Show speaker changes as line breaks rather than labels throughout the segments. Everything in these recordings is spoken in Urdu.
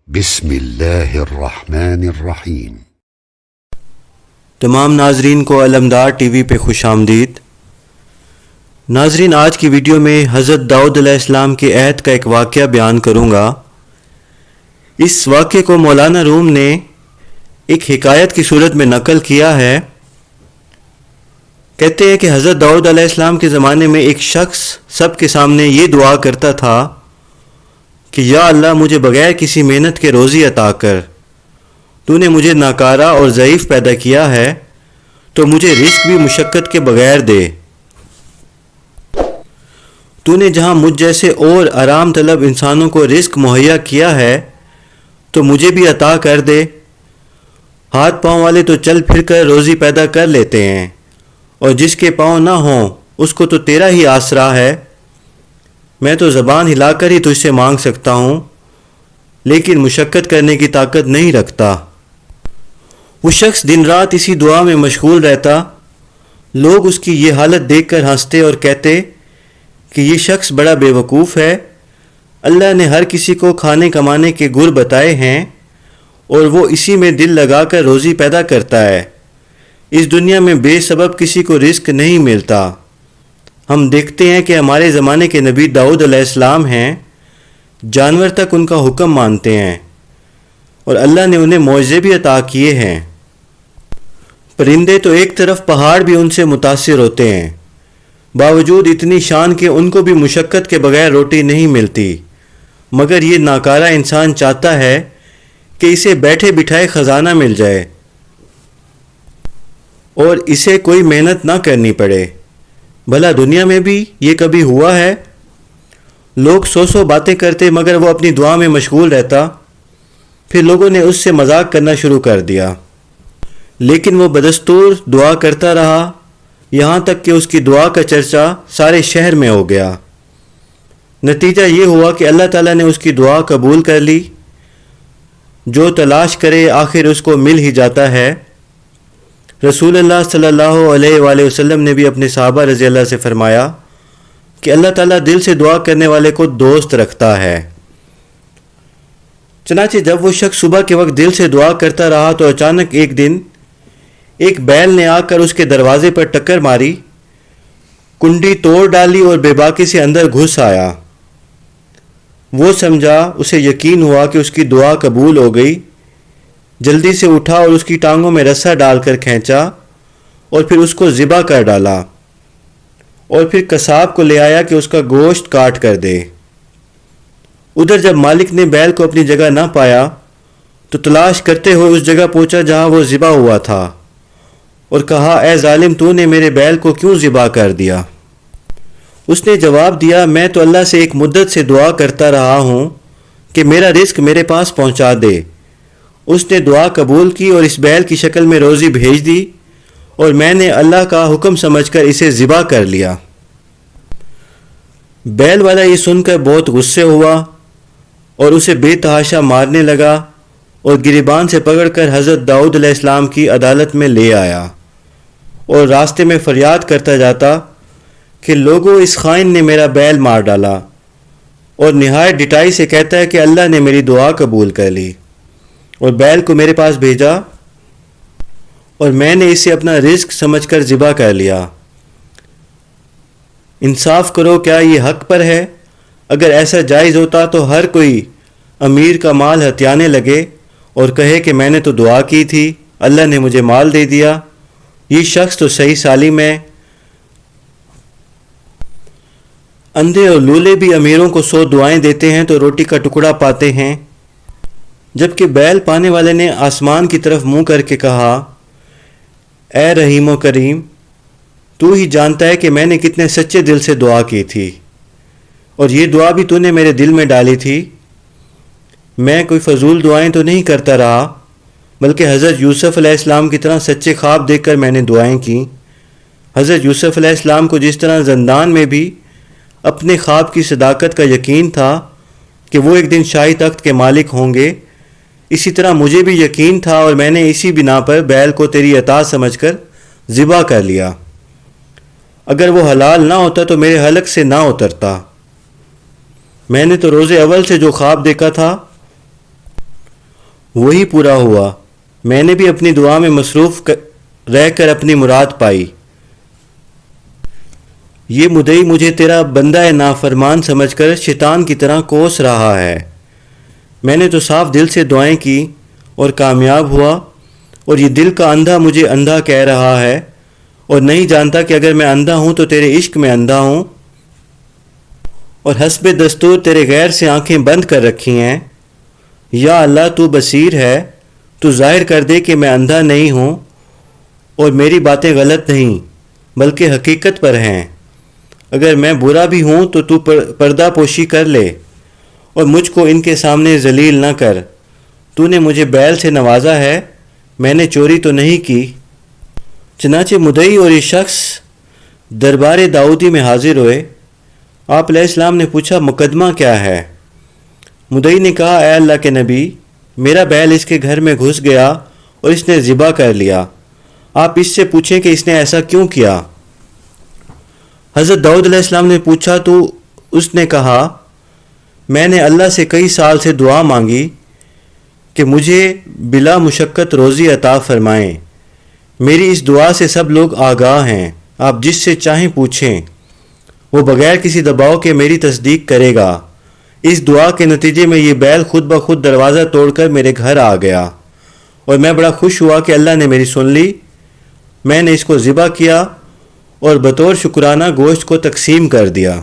بسم اللہ الرحمن الرحیم۔
تمام ناظرین کو علمدار ٹی وی پہ خوش آمدید۔ ناظرین، آج کی ویڈیو میں حضرت داؤد علیہ السلام کے عہد کا ایک واقعہ بیان کروں گا۔ اس واقعے کو مولانا روم نے ایک حکایت کی صورت میں نقل کیا ہے۔ کہتے ہیں کہ حضرت داؤد علیہ السلام کے زمانے میں ایک شخص سب کے سامنے یہ دعا کرتا تھا کہ یا اللہ، مجھے بغیر کسی محنت کے روزی عطا کر۔ تو نے مجھے ناکارہ اور ضعیف پیدا کیا ہے، تو مجھے رزق بھی مشقت کے بغیر دے۔ تو نے جہاں مجھ جیسے اور آرام طلب انسانوں کو رزق مہیا کیا ہے، تو مجھے بھی عطا کر دے۔ ہاتھ پاؤں والے تو چل پھر کر روزی پیدا کر لیتے ہیں، اور جس کے پاؤں نہ ہوں اس کو تو تیرا ہی آسرا ہے۔ میں تو زبان ہلا کر ہی تجھ سے مانگ سکتا ہوں، لیکن مشقت کرنے کی طاقت نہیں رکھتا۔ وہ شخص دن رات اسی دعا میں مشغول رہتا۔ لوگ اس کی یہ حالت دیکھ کر ہنستے اور کہتے کہ یہ شخص بڑا بے وقوف ہے۔ اللہ نے ہر کسی کو کھانے کمانے کے گر بتائے ہیں، اور وہ اسی میں دل لگا کر روزی پیدا کرتا ہے۔ اس دنیا میں بے سبب کسی کو رزق نہیں ملتا۔ ہم دیکھتے ہیں کہ ہمارے زمانے کے نبی داؤد علیہ السلام ہیں، جانور تک ان کا حکم مانتے ہیں، اور اللہ نے انہیں معجزے بھی عطا کیے ہیں۔ پرندے تو ایک طرف، پہاڑ بھی ان سے متاثر ہوتے ہیں، باوجود اتنی شان کے ان کو بھی مشقت کے بغیر روٹی نہیں ملتی۔ مگر یہ ناکارہ انسان چاہتا ہے کہ اسے بیٹھے بٹھائے خزانہ مل جائے اور اسے کوئی محنت نہ کرنی پڑے۔ بھلا دنیا میں بھی یہ کبھی ہوا ہے؟ لوگ سو باتیں کرتے، مگر وہ اپنی دعا میں مشغول رہتا۔ پھر لوگوں نے اس سے مذاق کرنا شروع کر دیا، لیکن وہ بدستور دعا کرتا رہا، یہاں تک کہ اس کی دعا کا چرچا سارے شہر میں ہو گیا۔ نتیجہ یہ ہوا کہ اللہ تعالیٰ نے اس کی دعا قبول کر لی۔ جو تلاش کرے آخر اس کو مل ہی جاتا ہے۔ رسول اللہ صلی اللہ علیہ وآلہ وسلم نے بھی اپنے صحابہ رضی اللہ سے فرمایا کہ اللہ تعالیٰ دل سے دعا کرنے والے کو دوست رکھتا ہے۔ چنانچہ جب وہ شخص صبح کے وقت دل سے دعا کرتا رہا تو اچانک ایک دن ایک بیل نے آ کر اس کے دروازے پر ٹکر ماری، کنڈی توڑ ڈالی اور بے باکی سے اندر گھس آیا۔ وہ سمجھا، اسے یقین ہوا کہ اس کی دعا قبول ہو گئی۔ جلدی سے اٹھا اور اس کی ٹانگوں میں رسا ڈال کر کھینچا، اور پھر اس کو ذبح کر ڈالا، اور پھر قصاب کو لے آیا کہ اس کا گوشت کاٹ کر دے۔ ادھر جب مالک نے بیل کو اپنی جگہ نہ پایا تو تلاش کرتے ہوئے اس جگہ پہنچا جہاں وہ ذبح ہوا تھا، اور کہا، اے ظالم، تو نے میرے بیل کو کیوں ذبح کر دیا؟ اس نے جواب دیا، میں تو اللہ سے ایک مدت سے دعا کرتا رہا ہوں کہ میرا رزق میرے پاس پہنچا دے۔ اس نے دعا قبول کی اور اس بیل کی شکل میں روزی بھیج دی، اور میں نے اللہ کا حکم سمجھ کر اسے ذبح کر لیا۔ بیل والا یہ سن کر بہت غصے ہوا اور اسے بے تحاشا مارنے لگا، اور گریبان سے پکڑ کر حضرت داؤد علیہ السلام کی عدالت میں لے آیا، اور راستے میں فریاد کرتا جاتا کہ لوگوں، اس خائن نے میرا بیل مار ڈالا، اور نہایت ڈٹائی سے کہتا ہے کہ اللہ نے میری دعا قبول کر لی اور بیل کو میرے پاس بھیجا، اور میں نے اسے اپنا رزق سمجھ کر ذبح کر لیا۔ انصاف کرو، کیا یہ حق پر ہے؟ اگر ایسا جائز ہوتا تو ہر کوئی امیر کا مال ہتھیانے لگے اور کہے کہ میں نے تو دعا کی تھی، اللہ نے مجھے مال دے دیا، یہ شخص تو صحیح سالم ہے۔ اندھے اور لولے بھی امیروں کو 100 دعائیں دیتے ہیں تو روٹی کا ٹکڑا پاتے ہیں۔ جبکہ بیل پانے والے نے آسمان کی طرف منہ کر کے کہا، اے رحیم و کریم، تو ہی جانتا ہے کہ میں نے کتنے سچے دل سے دعا کی تھی، اور یہ دعا بھی تو نے میرے دل میں ڈالی تھی۔ میں کوئی فضول دعائیں تو نہیں کرتا رہا، بلکہ حضرت یوسف علیہ السلام کی طرح سچے خواب دیکھ کر میں نے دعائیں کیں۔ حضرت یوسف علیہ السلام کو جس طرح زندان میں بھی اپنے خواب کی صداقت کا یقین تھا کہ وہ ایک دن شاہی تخت کے مالک ہوں گے، اسی طرح مجھے بھی یقین تھا، اور میں نے اسی بنا پر بیل کو تیری عطا سمجھ کر ذبح کر لیا۔ اگر وہ حلال نہ ہوتا تو میرے حلق سے نہ اترتا۔ میں نے تو روز اول سے جو خواب دیکھا تھا وہی پورا ہوا۔ میں نے بھی اپنی دعا میں مصروف رہ کر اپنی مراد پائی۔ یہ مدعی مجھے تیرا بندہ نافرمان سمجھ کر شیطان کی طرح کوس رہا ہے۔ میں نے تو صاف دل سے دعائیں کی اور کامیاب ہوا، اور یہ دل کا اندھا مجھے اندھا کہہ رہا ہے اور نہیں جانتا کہ اگر میں اندھا ہوں تو تیرے عشق میں اندھا ہوں، اور حسب دستور تیرے غیر سے آنکھیں بند کر رکھی ہیں۔ یا اللہ تو بصیر ہے، تو ظاہر کر دے کہ میں اندھا نہیں ہوں اور میری باتیں غلط نہیں بلکہ حقیقت پر ہیں۔ اگر میں برا بھی ہوں تو پردہ پوشی کر لے اور مجھ کو ان کے سامنے ذلیل نہ کر۔ تو نے مجھے بیل سے نوازا ہے، میں نے چوری تو نہیں کی۔ چنانچہ مدعی اور یہ شخص دربار داؤدی میں حاضر ہوئے۔ آپ علیہ السلام نے پوچھا مقدمہ کیا ہے؟ مدعی نے کہا اے اللہ کے نبی، میرا بیل اس کے گھر میں گھس گیا اور اس نے ذبح کر لیا۔ آپ اس سے پوچھیں کہ اس نے ایسا کیوں کیا؟ حضرت داؤد علیہ السلام نے پوچھا تو اس نے کہا میں نے اللہ سے کئی سال سے دعا مانگی کہ مجھے بلا مشقت روزی عطا فرمائیں۔ میری اس دعا سے سب لوگ آگاہ ہیں، آپ جس سے چاہیں پوچھیں، وہ بغیر کسی دباؤ کے میری تصدیق کرے گا۔ اس دعا کے نتیجے میں یہ بیل خود بخود دروازہ توڑ کر میرے گھر آ گیا اور میں بڑا خوش ہوا کہ اللہ نے میری سن لی۔ میں نے اس کو ذبح کیا اور بطور شکرانہ گوشت کو تقسیم کر دیا۔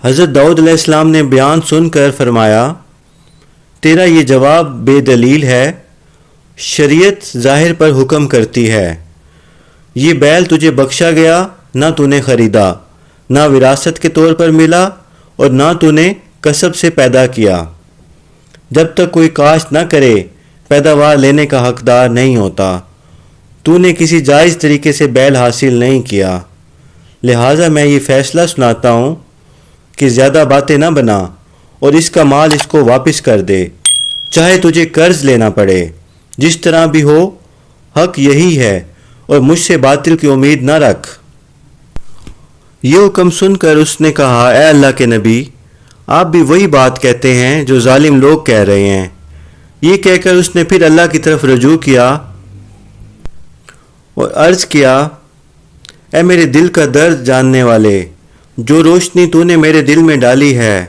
حضرت داؤد علیہ السلام نے بیان سن کر فرمایا تیرا یہ جواب بے دلیل ہے، شریعت ظاہر پر حکم کرتی ہے۔ یہ بیل تجھے بخشا گیا، نہ تو نے خریدا، نہ وراثت کے طور پر ملا اور نہ تو نے کسب سے پیدا کیا۔ جب تک کوئی کاشت نہ کرے پیداوار لینے کا حقدار نہیں ہوتا۔ تو نے کسی جائز طریقے سے بیل حاصل نہیں کیا، لہٰذا میں یہ فیصلہ سناتا ہوں کہ زیادہ باتیں نہ بنا اور اس کا مال اس کو واپس کر دے، چاہے تجھے قرض لینا پڑے۔ جس طرح بھی ہو حق یہی ہے اور مجھ سے باطل کی امید نہ رکھ۔ یہ حکم سن کر اس نے کہا اے اللہ کے نبی، آپ بھی وہی بات کہتے ہیں جو ظالم لوگ کہہ رہے ہیں۔ یہ کہہ کر اس نے پھر اللہ کی طرف رجوع کیا اور عرض کیا اے میرے دل کا درد جاننے والے، جو روشنی تو نے میرے دل میں ڈالی ہے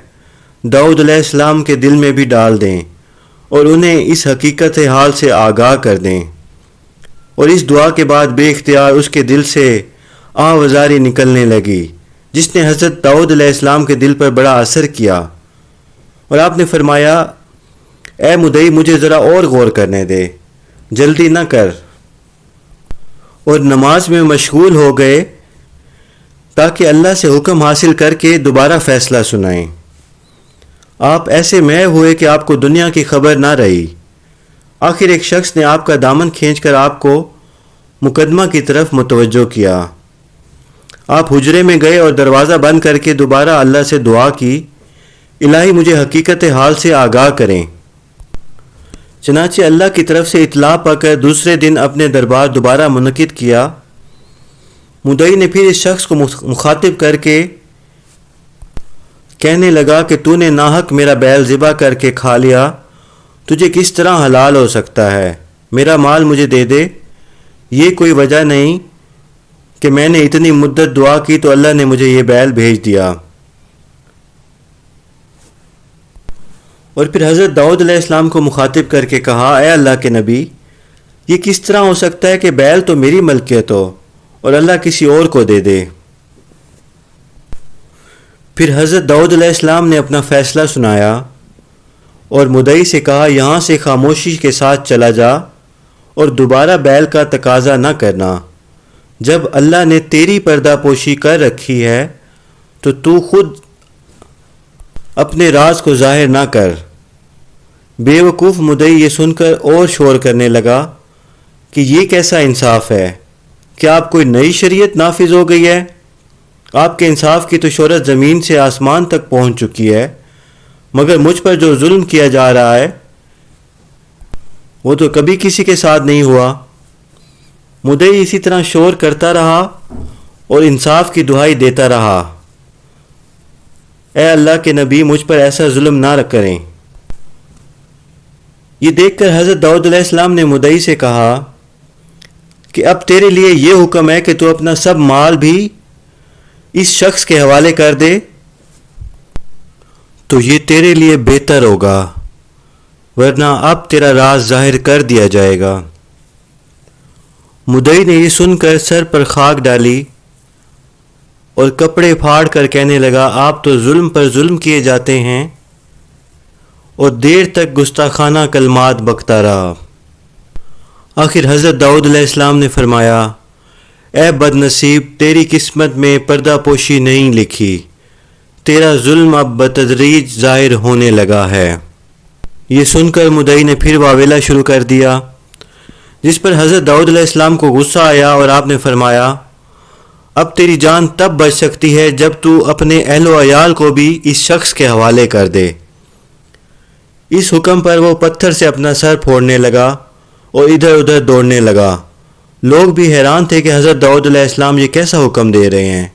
داؤد علیہ السلام کے دل میں بھی ڈال دیں اور انہیں اس حقیقت حال سے آگاہ کر دیں۔ اور اس دعا کے بعد بے اختیار اس کے دل سے آوازاری نکلنے لگی جس نے حضرت داؤد علیہ السلام کے دل پر بڑا اثر کیا، اور آپ نے فرمایا اے مدعی مجھے ذرا اور غور کرنے دے، جلدی نہ کر، اور نماز میں مشغول ہو گئے تاکہ اللہ سے حکم حاصل کر کے دوبارہ فیصلہ سنائیں۔ آپ ایسے محو ہوئے کہ آپ کو دنیا کی خبر نہ رہی۔ آخر ایک شخص نے آپ کا دامن کھینچ کر آپ کو مقدمہ کی طرف متوجہ کیا۔ آپ حجرے میں گئے اور دروازہ بند کر کے دوبارہ اللہ سے دعا کی الہی مجھے حقیقت حال سے آگاہ کریں۔ چنانچہ اللہ کی طرف سے اطلاع پا کر دوسرے دن اپنے دربار دوبارہ منعقد کیا۔ مدعی نے پھر اس شخص کو مخاطب کر کے کہنے لگا کہ تو نے ناحق میرا بیل ذبح کر کے کھا لیا، تجھے کس طرح حلال ہو سکتا ہے؟ میرا مال مجھے دے دے۔ یہ کوئی وجہ نہیں کہ میں نے اتنی مدت دعا کی تو اللہ نے مجھے یہ بیل بھیج دیا۔ اور پھر حضرت داؤد علیہ السلام کو مخاطب کر کے کہا اے اللہ کے نبی، یہ کس طرح ہو سکتا ہے کہ بیل تو میری ملکیت ہو اور اللہ کسی اور کو دے دے؟ پھر حضرت داؤد علیہ السلام نے اپنا فیصلہ سنایا اور مدعی سے کہا یہاں سے خاموشی کے ساتھ چلا جا اور دوبارہ بیل کا تقاضا نہ کرنا۔ جب اللہ نے تیری پردہ پوشی کر رکھی ہے تو خود اپنے راز کو ظاہر نہ کر۔ بے وقوف مدعی یہ سن کر اور شور کرنے لگا کہ یہ کیسا انصاف ہے؟ کیا آپ کوئی نئی شریعت نافذ ہو گئی ہے؟ آپ کے انصاف کی تو شہرت زمین سے آسمان تک پہنچ چکی ہے، مگر مجھ پر جو ظلم کیا جا رہا ہے وہ تو کبھی کسی کے ساتھ نہیں ہوا۔ مدعی اسی طرح شور کرتا رہا اور انصاف کی دہائی دیتا رہا اے اللہ کے نبی مجھ پر ایسا ظلم نہ کریں۔ یہ دیکھ کر حضرت داؤد علیہ السلام نے مدعی سے کہا کہ اب تیرے لیے یہ حکم ہے کہ تو اپنا سب مال بھی اس شخص کے حوالے کر دے تو یہ تیرے لیے بہتر ہوگا، ورنہ اب تیرا راز ظاہر کر دیا جائے گا۔ مدعی نے یہ سن کر سر پر خاک ڈالی اور کپڑے پھاڑ کر کہنے لگا، آپ تو ظلم پر ظلم کیے جاتے ہیں، اور دیر تک گستاخانہ کلمات بکتا رہا۔ آخر حضرت داؤد علیہ السلام نے فرمایا، اے بد نصیب، تیری قسمت میں پردہ پوشی نہیں لکھی، تیرا ظلم اب بتدریج ظاہر ہونے لگا ہے۔ یہ سن کر مدعی نے پھر واویلا شروع کر دیا، جس پر حضرت داؤد علیہ السلام کو غصہ آیا اور آپ نے فرمایا، اب تیری جان تب بچ سکتی ہے جب تو اپنے اہل و عیال کو بھی اس شخص کے حوالے کر دے۔ اس حکم پر وہ پتھر سے اپنا سر پھوڑنے لگا اور ادھر ادھر دوڑنے لگا۔ لوگ بھی حیران تھے کہ حضرت داؤد علیہ السلام یہ کیسا حکم دے رہے ہیں۔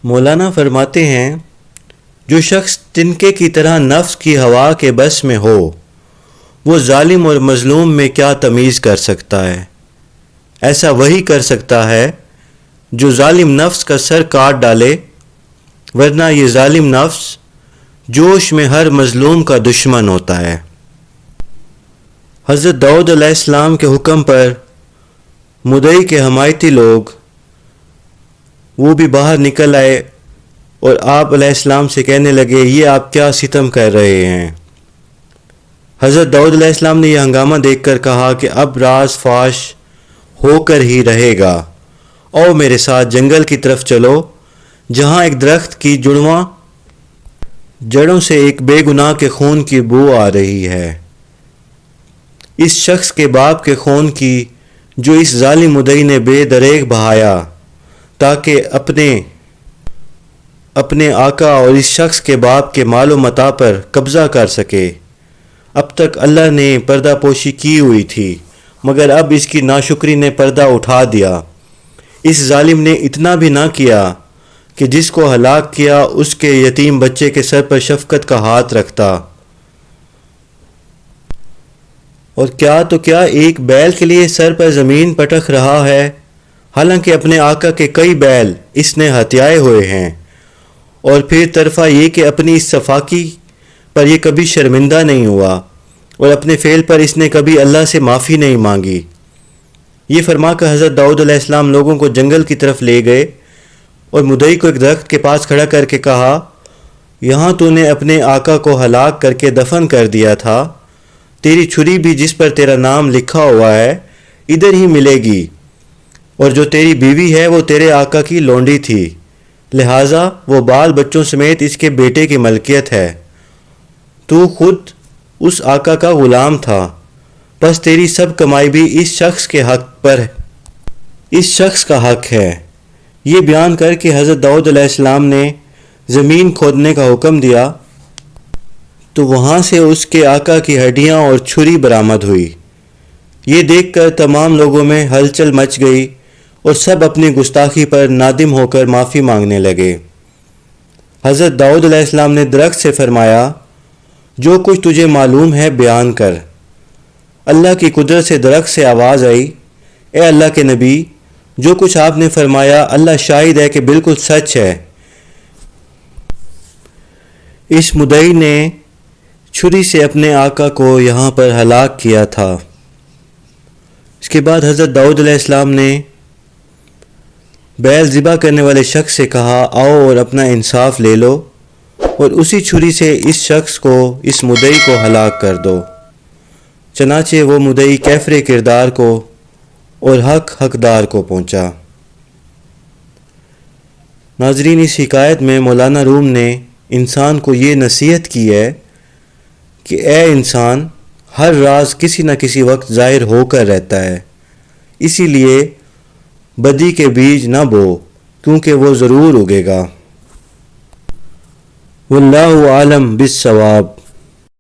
مولانا فرماتے ہیں، جو شخص تنکے کی طرح نفس کی ہوا کے بس میں ہو، وہ ظالم اور مظلوم میں کیا تمیز کر سکتا ہے؟ ایسا وہی کر سکتا ہے جو ظالم نفس کا سر کاٹ ڈالے، ورنہ یہ ظالم نفس جوش میں ہر مظلوم کا دشمن ہوتا ہے۔ حضرت داؤد علیہ السلام کے حکم پر مدعی کے حمایتی لوگ وہ بھی باہر نکل آئے اور آپ علیہ السلام سے کہنے لگے، یہ آپ کیا ستم کر رہے ہیں؟ حضرت داؤد علیہ السلام نے یہ ہنگامہ دیکھ کر کہا کہ اب راز فاش ہو کر ہی رہے گا، او میرے ساتھ جنگل کی طرف چلو، جہاں ایک درخت کی جڑواں جڑوں سے ایک بے گناہ کے خون کی بو آ رہی ہے، اس شخص کے باپ کے خون کی جو اس ظالم مدعی نے بے دریغ بہایا، تاکہ اپنے آقا اور اس شخص کے باپ کے مال و متاع پر قبضہ کر سکے۔ اب تک اللہ نے پردہ پوشی کی ہوئی تھی، مگر اب اس کی ناشکری نے پردہ اٹھا دیا۔ اس ظالم نے اتنا بھی نہ کیا کہ جس کو ہلاک کیا اس کے یتیم بچے کے سر پر شفقت کا ہاتھ رکھتا، اور کیا تو کیا ایک بیل کے لیے سر پر زمین پٹک رہا ہے، حالانکہ اپنے آقا کے کئی بیل اس نے ہتھیائے ہوئے ہیں، اور پھر طرفہ یہ کہ اپنی اس صفاکی پر یہ کبھی شرمندہ نہیں ہوا، اور اپنے فعل پر اس نے کبھی اللہ سے معافی نہیں مانگی۔ یہ فرما کر حضرت داؤد علیہ السلام لوگوں کو جنگل کی طرف لے گئے اور مدعی کو ایک درخت کے پاس کھڑا کر کے کہا، یہاں تو نے اپنے آقا کو ہلاک کر کے دفن کر دیا تھا، تیری چھری بھی جس پر تیرا نام لکھا ہوا ہے ادھر ہی ملے گی، اور جو تیری بیوی ہے وہ تیرے آقا کی لونڈی تھی، لہٰذا وہ بال بچوں سمیت اس کے بیٹے کی ملکیت ہے، تو خود اس آقا کا غلام تھا، بس تیری سب کمائی بھی اس شخص کے حق پر ہے، اس شخص کا حق ہے۔ یہ بیان کر کے حضرت داؤد علیہ السلام نے زمین کھودنے کا حکم دیا تو وہاں سے اس کے آقا کی ہڈیاں اور چھری برآمد ہوئی۔ یہ دیکھ کر تمام لوگوں میں ہلچل مچ گئی اور سب اپنی گستاخی پر نادم ہو کر معافی مانگنے لگے۔ حضرت داؤد علیہ السلام نے درخت سے فرمایا، جو کچھ تجھے معلوم ہے بیان کر۔ اللہ کی قدرت سے درخت سے آواز آئی، اے اللہ کے نبی، جو کچھ آپ نے فرمایا اللہ شاہد ہے کہ بالکل سچ ہے۔ اس مدعی نے چھری سے اپنے آقا کو یہاں پر ہلاک کیا تھا۔ اس کے بعد حضرت داؤد علیہ السلام نے بیل ذبح کرنے والے شخص سے کہا، آؤ اور اپنا انصاف لے لو اور اسی چھری سے اس شخص کو، اس مدعی کو ہلاک کر دو۔ چنانچہ وہ مدعی کیفر کردار کو اور حقدار کو پہنچا۔ ناظرین، اس حکایت میں مولانا روم نے انسان کو یہ نصیحت کی ہے کہ اے انسان، ہر راز کسی نہ کسی وقت ظاہر ہو کر رہتا ہے، اسی لیے بدی کے بیج نہ بو، کیونکہ وہ ضرور اگے گا۔ واللہ عالم بالصواب۔